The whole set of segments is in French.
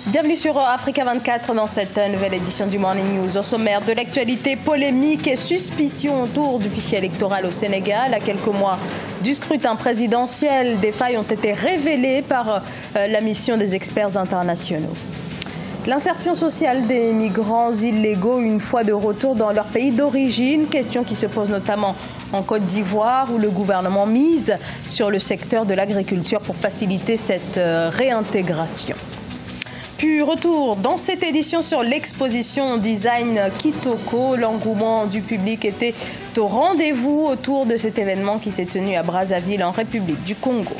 Bienvenue sur Africa 24 dans cette nouvelle édition du Morning News. Au sommaire de l'actualité, polémique et suspicion autour du fichier électoral au Sénégal. À quelques mois du scrutin présidentiel, des failles ont été révélées par la mission des experts internationaux. L'insertion sociale des migrants illégaux une fois de retour dans leur pays d'origine, question qui se pose notamment en Côte d'Ivoire où le gouvernement mise sur le secteur de l'agriculture pour faciliter cette réintégration. Puis retour dans cette édition sur l'exposition Design Kitoko. L'engouement du public était au rendez-vous autour de cet événement qui s'est tenu à Brazzaville en République du Congo.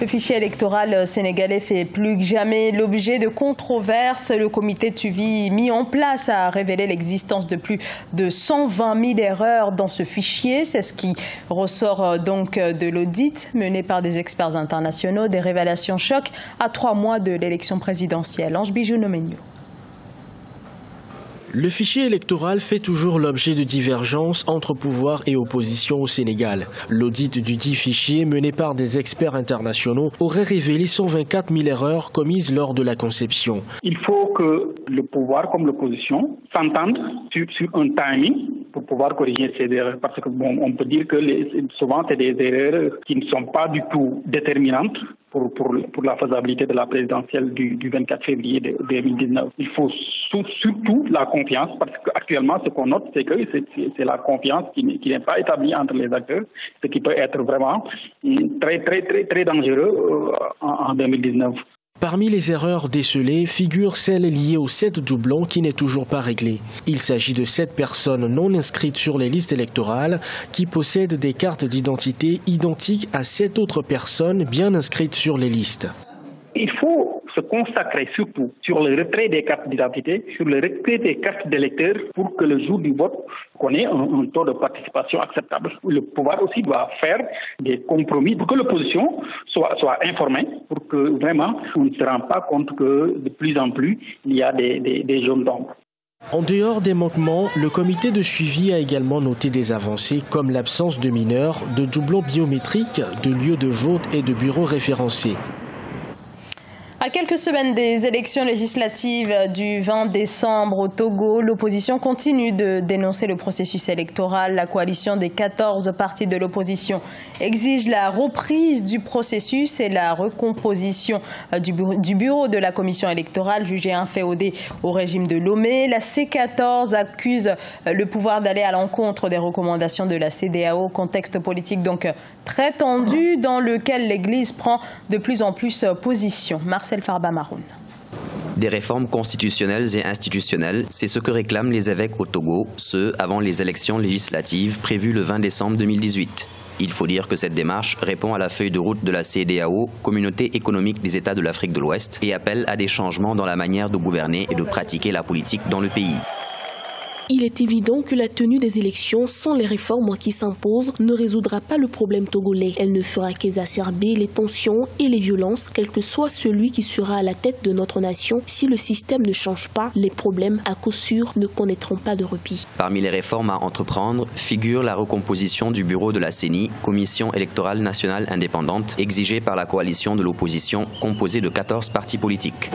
Le fichier électoral sénégalais fait plus que jamais l'objet de controverses. Le comité de suivi mis en place a révélé l'existence de plus de 120 000 erreurs dans ce fichier. C'est ce qui ressort donc de l'audit mené par des experts internationaux. Des révélations choc à 3 mois de l'élection présidentielle. Ange Bijou Nomenio. Le fichier électoral fait toujours l'objet de divergences entre pouvoir et opposition au Sénégal. L'audit du dit fichier mené par des experts internationaux aurait révélé 124 000 erreurs commises lors de la conception. Il faut que le pouvoir comme l'opposition s'entendent sur un timing pour pouvoir corriger ces erreurs. Parce que on peut dire que souvent c'est des erreurs qui ne sont pas du tout déterminantes pour la faisabilité de la présidentielle du 24 février 2019. Il faut surtout la confiance, parce qu'actuellement, ce qu'on note, c'est que c'est la confiance qui n'est pas établie entre les acteurs, ce qui peut être vraiment très dangereux en 2019. Parmi les erreurs décelées figurent celles liées aux 7 doublons qui n'est toujours pas réglé. Il s'agit de 7 personnes non inscrites sur les listes électorales qui possèdent des cartes d'identité identiques à 7 autres personnes bien inscrites sur les listes. Il faut se consacrer surtout sur le retrait des cartes d'identité, sur le retrait des cartes d'électeurs pour que le jour du vote, qu'on ait un taux de participation acceptable. Le pouvoir aussi doit faire des compromis pour que l'opposition soit informée, pour que vraiment on ne se rende pas compte que de plus en plus il y a des zones d'ombre. En dehors des manquements, le comité de suivi a également noté des avancées comme l'absence de mineurs, de doublons biométriques, de lieux de vote et de bureaux référencés. À quelques semaines des élections législatives du 20 décembre au Togo, l'opposition continue de dénoncer le processus électoral. La coalition des 14 partis de l'opposition exige la reprise du processus et la recomposition du bureau de la commission électorale jugée inféodée au régime de Lomé. La C14 accuse le pouvoir d'aller à l'encontre des recommandations de la CEDEAO. Contexte politique donc très tendu dans lequel l'Église prend de plus en plus position. Marcel Farba Maroun. Des réformes constitutionnelles et institutionnelles, c'est ce que réclament les évêques au Togo, ce avant les élections législatives prévues le 20 décembre 2018. Il faut dire que cette démarche répond à la feuille de route de la CEDEAO, Communauté économique des États de l'Afrique de l'Ouest, et appelle à des changements dans la manière de gouverner et de pratiquer la politique dans le pays. Il est évident que la tenue des élections sans les réformes qui s'imposent ne résoudra pas le problème togolais. Elle ne fera qu'exacerber les tensions et les violences, quel que soit celui qui sera à la tête de notre nation. Si le système ne change pas, les problèmes à coup sûr ne connaîtront pas de répit. Parmi les réformes à entreprendre figure la recomposition du bureau de la CENI, Commission électorale nationale indépendante, exigée par la coalition de l'opposition composée de 14 partis politiques.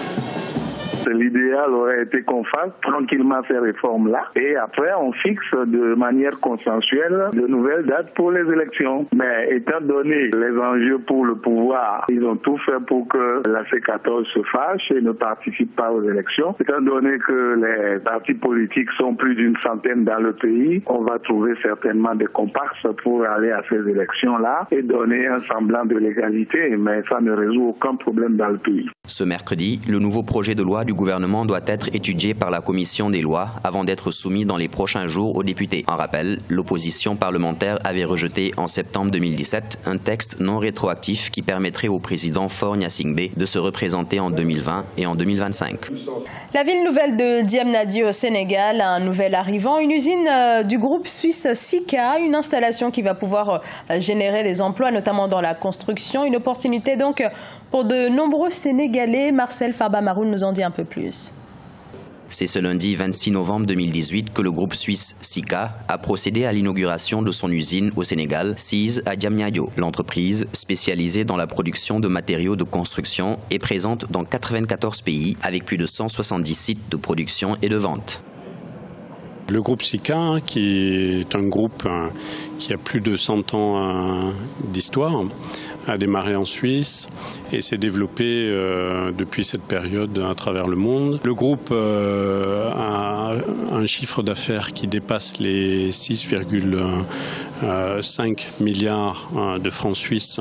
L'idéal aurait été qu'on fasse tranquillement ces réformes-là et après on fixe de manière consensuelle de nouvelles dates pour les élections. Mais étant donné les enjeux pour le pouvoir, ils ont tout fait pour que la C14 se fâche et ne participe pas aux élections. Étant donné que les partis politiques sont plus d'une centaine dans le pays, on va trouver certainement des comparses pour aller à ces élections-là et donner un semblant de légalité, mais ça ne résout aucun problème dans le pays. Ce mercredi, le nouveau projet de loi du gouvernement doit être étudié par la commission des lois avant d'être soumis dans les prochains jours aux députés. En rappel, l'opposition parlementaire avait rejeté en septembre 2017 un texte non rétroactif qui permettrait au président Faure Gnassingbé de se représenter en 2020 et en 2025. La ville nouvelle de Diamniadio au Sénégal a un nouvel arrivant, une usine du groupe suisse Sika, une installation qui va pouvoir générer des emplois, notamment dans la construction. Une opportunité donc pour de nombreux Sénégalais. Marcel Farba Maroun nous en dit un peu plus. C'est ce lundi 26 novembre 2018 que le groupe suisse Sika a procédé à l'inauguration de son usine au Sénégal, sise à Diamniadio. L'entreprise, spécialisée dans la production de matériaux de construction, est présente dans 94 pays avec plus de 170 sites de production et de vente. Le groupe Sika, qui est un groupe qui a plus de 100 ans d'histoire, a démarré en Suisse et s'est développé depuis cette période à travers le monde. Le groupe a un chiffre d'affaires qui dépasse les 6,5 milliards de francs suisses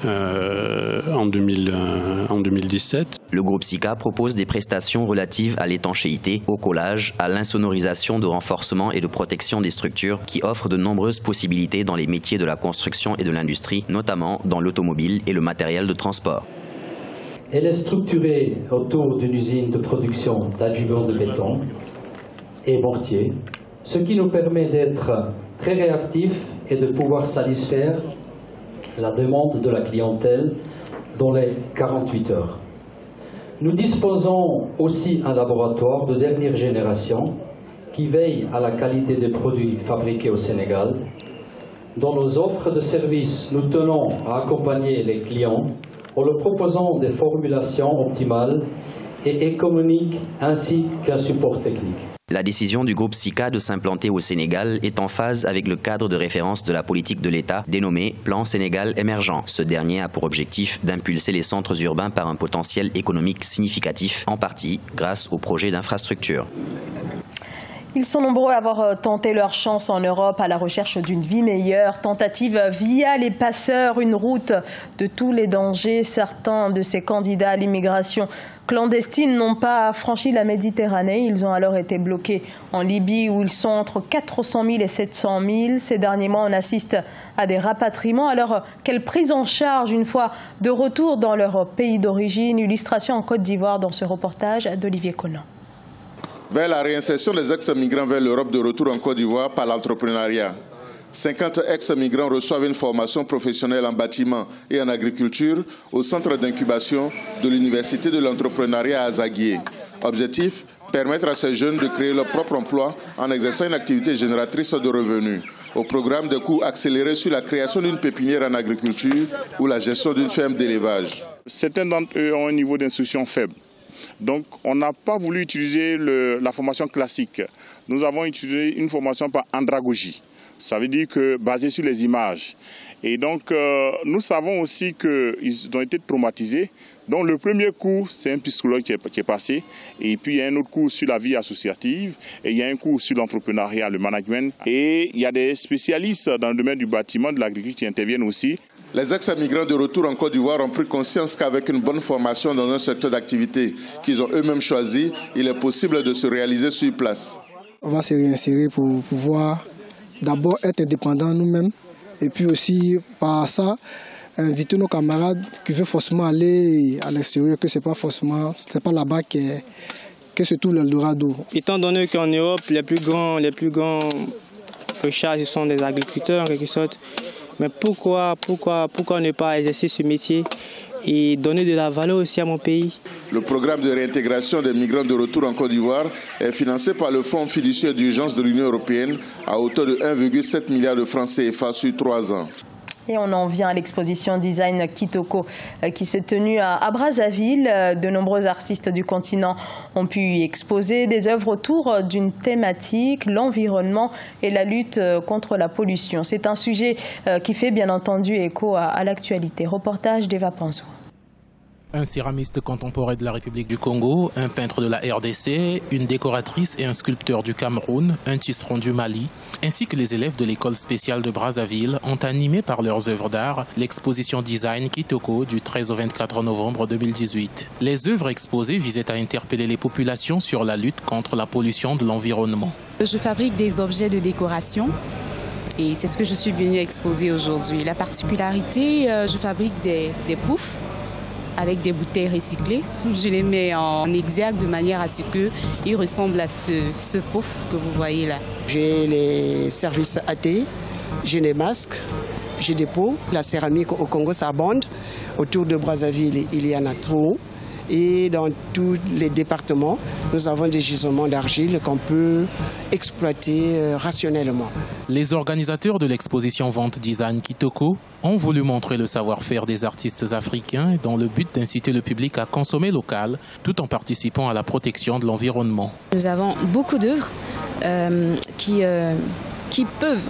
en 2017. Le groupe Sika propose des prestations relatives à l'étanchéité, au collage, à l'insonorisation de renforcement et de protection des structures qui offrent de nombreuses possibilités dans les métiers de la construction et de l'industrie, notamment dans l'automobile et le matériel de transport. Elle est structurée autour d'une usine de production d'adjuvants de béton et mortier, ce qui nous permet d'être très réactifs et de pouvoir satisfaire la demande de la clientèle dans les 48 heures. Nous disposons aussi d'un laboratoire de dernière génération qui veille à la qualité des produits fabriqués au Sénégal. Dans nos offres de services, nous tenons à accompagner les clients en leur proposant des formulations optimales et économiques ainsi qu'un support technique. La décision du groupe Sika de s'implanter au Sénégal est en phase avec le cadre de référence de la politique de l'État dénommé Plan Sénégal émergent. Ce dernier a pour objectif d'impulser les centres urbains par un potentiel économique significatif, en partie grâce aux projets d'infrastructure. Ils sont nombreux à avoir tenté leur chance en Europe à la recherche d'une vie meilleure. Tentative via les passeurs, une route de tous les dangers. Certains de ces candidats à l'immigration clandestine n'ont pas franchi la Méditerranée. Ils ont alors été bloqués en Libye où ils sont entre 400 000 et 700 000. Ces derniers mois, on assiste à des rapatriements. Alors, quelle prise en charge une fois de retour dans leur pays d'origine? Illustration en Côte d'Ivoire dans ce reportage d'Olivier Conan. Vers la réinsertion des ex-migrants vers l'Europe de retour en Côte d'Ivoire par l'entrepreneuriat. 50 ex-migrants reçoivent une formation professionnelle en bâtiment et en agriculture au centre d'incubation de l'Université de l'entrepreneuriat à Zaguié. Objectif, permettre à ces jeunes de créer leur propre emploi en exerçant une activité génératrice de revenus. Au programme de cours accélérés sur la création d'une pépinière en agriculture ou la gestion d'une ferme d'élevage. Certains d'entre eux ont un niveau d'instruction faible. Donc, on n'a pas voulu utiliser la formation classique. Nous avons utilisé une formation par andragogie. Ça veut dire que basée sur les images. Et donc, nous savons aussi qu'ils ont été traumatisés. Donc, le premier cours, c'est un psychologue qui est passé. Et puis, il y a un autre cours sur la vie associative. Et il y a un cours sur l'entrepreneuriat, le management. Et il y a des spécialistes dans le domaine du bâtiment, de l'agriculture qui interviennent aussi. Les ex-migrants de retour en Côte d'Ivoire ont pris conscience qu'avec une bonne formation dans un secteur d'activité qu'ils ont eux-mêmes choisi, il est possible de se réaliser sur place. On va se réinsérer pour pouvoir d'abord être indépendants nous-mêmes et puis aussi par ça inviter nos camarades qui veulent forcément aller à l'extérieur, que c'est pas là-bas que se trouve l'Eldorado. Étant donné qu'en Europe, les plus grands recharges sont des agriculteurs en quelque sorte. Mais pourquoi ne pas exercer ce métier et donner de la valeur aussi à mon pays? Le programme de réintégration des migrants de retour en Côte d'Ivoire est financé par le Fonds fiduciaire d'urgence de l'Union européenne à hauteur de 1,7 milliard de francs CFA sur 3 ans. Et on en vient à l'exposition Design Kitoko qui s'est tenue à Brazzaville. De nombreux artistes du continent ont pu y exposer des œuvres autour d'une thématique, l'environnement et la lutte contre la pollution. C'est un sujet qui fait bien entendu écho à l'actualité. Reportage d'Eva Panzo. Un céramiste contemporain de la République du Congo, un peintre de la RDC, une décoratrice et un sculpteur du Cameroun, un tisserand du Mali, ainsi que les élèves de l'école spéciale de Brazzaville ont animé par leurs œuvres d'art l'exposition Design Kitoko du 13 au 24 novembre 2018. Les œuvres exposées visaient à interpeller les populations sur la lutte contre la pollution de l'environnement. Je fabrique des objets de décoration. Et c'est ce que je suis venue exposer aujourd'hui. La particularité, je fabrique des poufs avec des bouteilles recyclées. Je les mets en exergue de manière à ce qu'ils ressemblent à ce pouf que vous voyez là. J'ai les services AT, j'ai des masques, j'ai des pots. La céramique au Congo, ça abonde. Autour de Brazzaville, il y en a trop. Et dans tous les départements, nous avons des gisements d'argile qu'on peut exploiter rationnellement. Les organisateurs de l'exposition Vente Design Kitoko ont voulu montrer le savoir-faire des artistes africains dans le but d'inciter le public à consommer local tout en participant à la protection de l'environnement. Nous avons beaucoup d'œuvres qui peuvent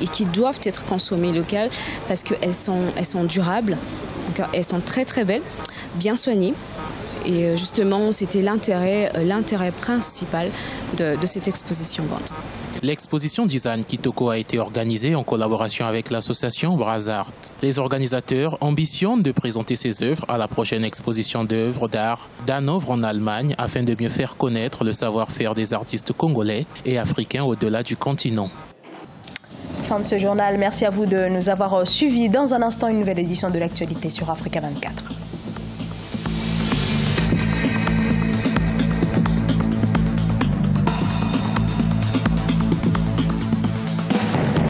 et qui doivent être consommées locales parce qu'elles sont durables, elles sont très très belles, bien soignées. Et justement, c'était l'intérêt principal de cette exposition Vente. L'exposition Design Kitoko a été organisée en collaboration avec l'association Brazart. Les organisateurs ambitionnent de présenter ces œuvres à la prochaine exposition d'œuvres d'art d'Hanovre en Allemagne afin de mieux faire connaître le savoir-faire des artistes congolais et africains au-delà du continent. Fin de ce journal. Merci à vous de nous avoir suivis. Dans un instant, une nouvelle édition de l'actualité sur Africa 24.